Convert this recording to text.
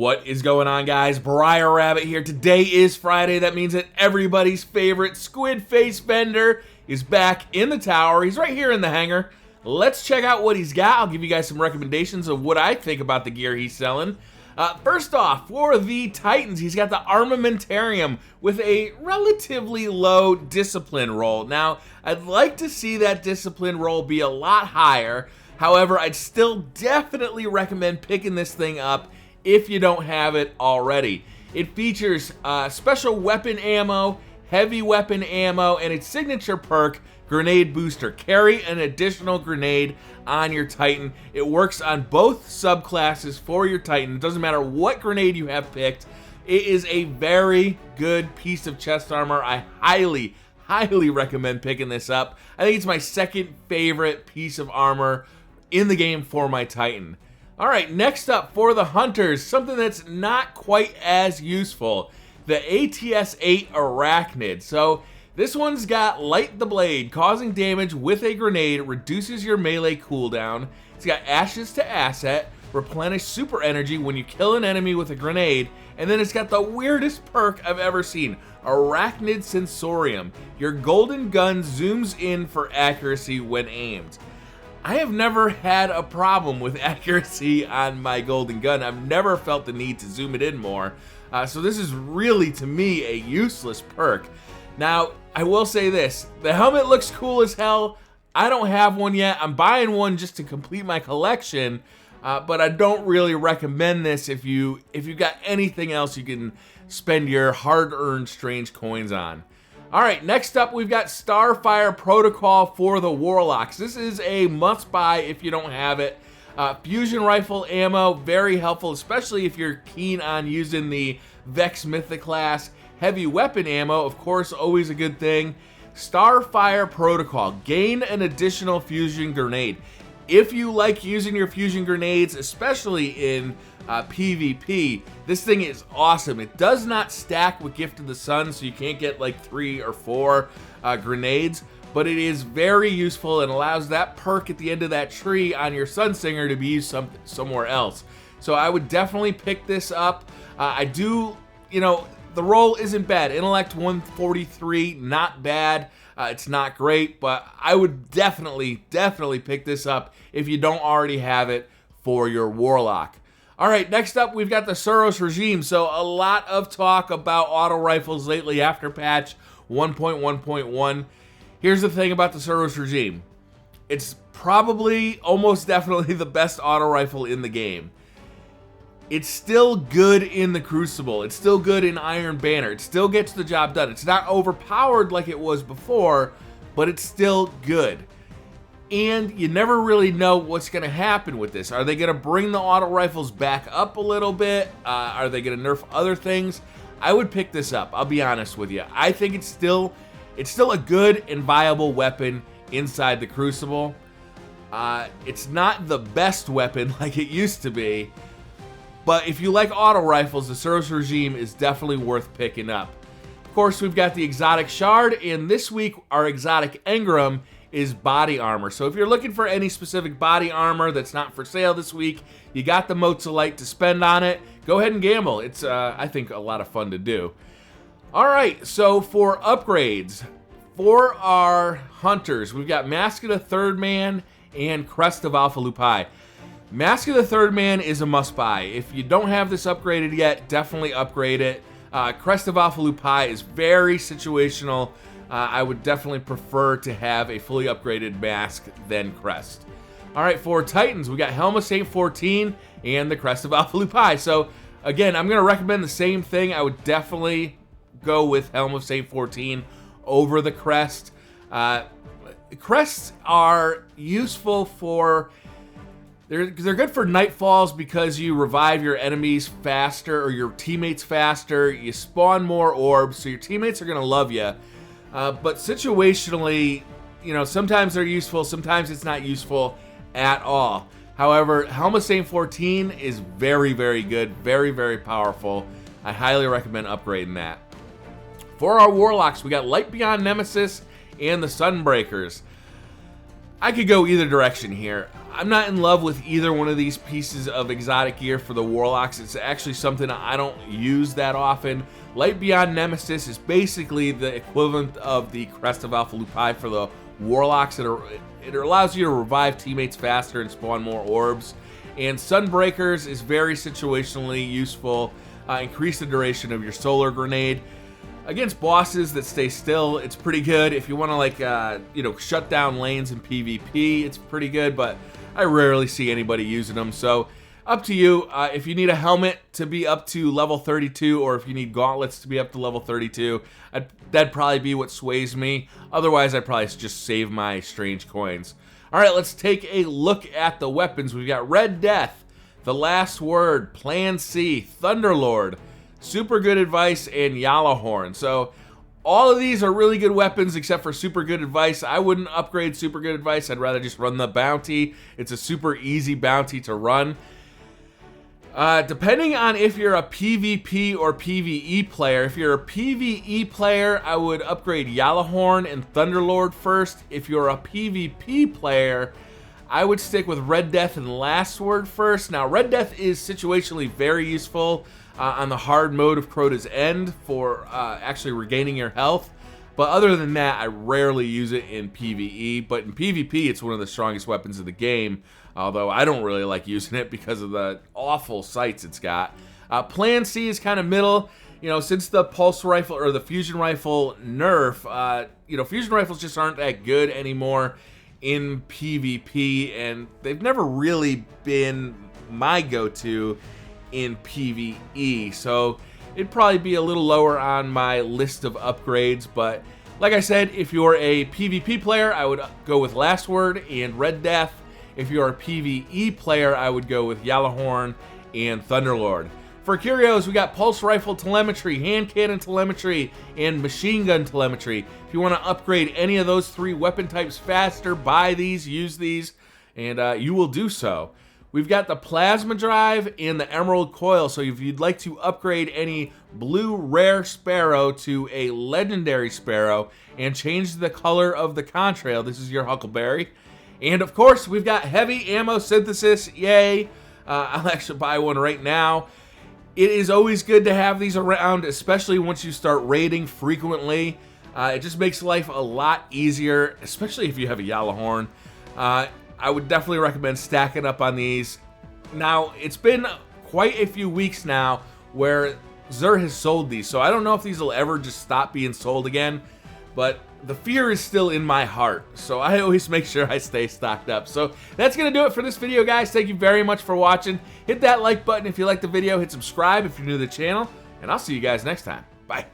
What is going on, guys? Briar Rabbit here. Today is Friday. That means that everybody's favorite squid face vendor is back in the tower. He's right here in the hangar. Let's check out what he's got. I'll give you guys some recommendations of what I think about the gear he's selling. First off, for the Titans, he's got the Armamentarium with a relatively low discipline roll. Now, I'd like to see that discipline roll be a lot higher. However, I'd still definitely recommend picking this thing up if you don't have it already. It features special weapon ammo, heavy weapon ammo, and its signature perk, Grenade Booster. Carry an additional grenade on your Titan. It works on both subclasses for your Titan. It doesn't matter what grenade you have picked. It is a very good piece of chest armor. I highly recommend picking this up. I think it's my second favorite piece of armor in the game for my Titan. Alright, next up for the Hunters, something that's not quite as useful. The ATS-8 Arachnid. So, this one's got Light the Blade, causing damage with a grenade, reduces your melee cooldown. It's got Ashes to Asset, replenish super energy when you kill an enemy with a grenade, and then it's got the weirdest perk I've ever seen, Arachnid Sensorium. Your golden gun zooms in for accuracy when aimed. I have never had a problem with accuracy on my golden gun. I've never felt the need to zoom it in more. So this is really, to me, a useless perk. Now, I will say this. The helmet looks cool as hell. I don't have one yet. I'm buying one just to complete my collection. But I don't really recommend this if you got anything else you can spend your hard-earned strange coins on. Alright, next up we've got Starfire Protocol for the Warlocks. This is a must-buy if you don't have it. Fusion rifle ammo, very helpful, especially if you're keen on using the Vex Mythic class. Heavy weapon ammo, of course, always a good thing. Starfire Protocol, gain an additional fusion grenade. If you like using your fusion grenades, especially in PvP, this thing is awesome. It does not stack with Gift of the Sun, so you can't get like 3 or 4 grenades, but it is very useful and allows that perk at the end of that tree on your Sunsinger to be used somewhere else. So I would definitely pick this up. The roll isn't bad. Intellect 143, not bad. It's not great, but I would definitely pick this up if you don't already have it for your Warlock. Alright, next up we've got the Suros regime. So a lot of talk about auto rifles lately after patch 1.1.1. Here's the thing about the Suros regime. It's probably, almost definitely the best auto rifle in the game. It's still good in the Crucible. It's still good in Iron Banner. It still gets the job done. It's not overpowered like it was before, but it's still good. And you never really know what's going to happen with this. Are they going to bring the auto rifles back up a little bit? Are they going to nerf other things? I would pick this up, I'll be honest with you. I think it's still a good and viable weapon inside the Crucible. It's not the best weapon like it used to be, but if you like auto rifles, the Suros regime is definitely worth picking up. Of course, we've got the exotic Shard, and this week our exotic Engram is body armor. So if you're looking for any specific body armor that's not for sale this week, you got the Mozilite to spend on it, go ahead and gamble. It's, I think, a lot of fun to do. Alright, so for upgrades, for our Hunters, we've got Mask of the Third Man and Crest of Alpha Lupi. Mask of the Third Man is a must-buy. If you don't have this upgraded yet, definitely upgrade it. Crest of Alpha Lupi is very situational. I would definitely prefer to have a fully upgraded mask than Crest. Alright, for Titans, we got Helm of Saint 14 and the Crest of Alpha Lupi. So, again, I'm going to recommend the same thing. I would definitely go with Helm of Saint 14 over the Crest. Crests are useful for... They're good for Nightfalls because you revive your enemies faster or your teammates faster. You spawn more orbs, so your teammates are going to love you. But situationally, sometimes they're useful, sometimes it's not useful at all. However, Helm of Saint 14 is very, very good, very, very powerful. I highly recommend upgrading that. For our Warlocks, we got Light Beyond Nemesis and the Sunbreakers. I could go either direction here. I'm not in love with either one of these pieces of exotic gear for the Warlocks. It's actually something I don't use that often. Light Beyond Nemesis is basically the equivalent of the Crest of Alpha Lupi for the Warlocks. It allows you to revive teammates faster and spawn more orbs. And Sunbreakers is very situationally useful. Increase the duration of your solar grenade. Against bosses that stay still, it's pretty good. If you want to, like, shut down lanes in PvP, it's pretty good, but I rarely see anybody using them. So, up to you. If you need a helmet to be up to level 32, or if you need gauntlets to be up to level 32, that'd probably be what sways me. Otherwise, I'd probably just save my strange coins. Alright, let's take a look at the weapons. We've got Red Death, The Last Word, Plan C, Thunderlord, Super Good Advice, and Yalahorn. So all of these are really good weapons except for Super Good Advice. I wouldn't upgrade Super Good Advice. I'd rather just run the bounty. It's a super easy bounty to run. Depending on if you're a PvP or PvE player. If you're a PvE player, I would upgrade Yalahorn and Thunderlord first. If you're a PvP player, I would stick with Red Death and Last Word first. Now, Red Death is situationally very useful on the hard mode of Crota's End for actually regaining your health. But other than that, I rarely use it in PvE. But in PvP, it's one of the strongest weapons of the game. Although I don't really like using it because of the awful sights it's got. Plan C is kind of middle. Since the pulse rifle or the fusion rifle nerf, fusion rifles just aren't that good anymore in PvP, and they've never really been my go-to in PvE. So it'd probably be a little lower on my list of upgrades, but like I said, if you're a PvP player, I would go with Last Word and Red Death. If you're a PvE player, I would go with Yalahorn and Thunderlord. For Curios, we got Pulse Rifle Telemetry, Hand Cannon Telemetry, and Machine Gun Telemetry. If you want to upgrade any of those three weapon types faster, buy these, use these, and you will do so. We've got the Plasma Drive and the Emerald Coil, so if you'd like to upgrade any blue rare Sparrow to a legendary Sparrow and change the color of the contrail, this is your Huckleberry. And of course, we've got Heavy Ammo Synthesis, yay. I'll actually buy one right now. It is always good to have these around, especially once you start raiding frequently. It just makes life a lot easier, especially if you have a Yalahorn. I would definitely recommend stacking up on these. Now, it's been quite a few weeks now where Xur has sold these, so I don't know if these will ever just stop being sold again, but the fear is still in my heart, so I always make sure I stay stocked up. So that's going to do it for this video, guys. Thank you very much for watching. Hit that like button if you liked the video. Hit subscribe if you're new to the channel, and I'll see you guys next time. Bye.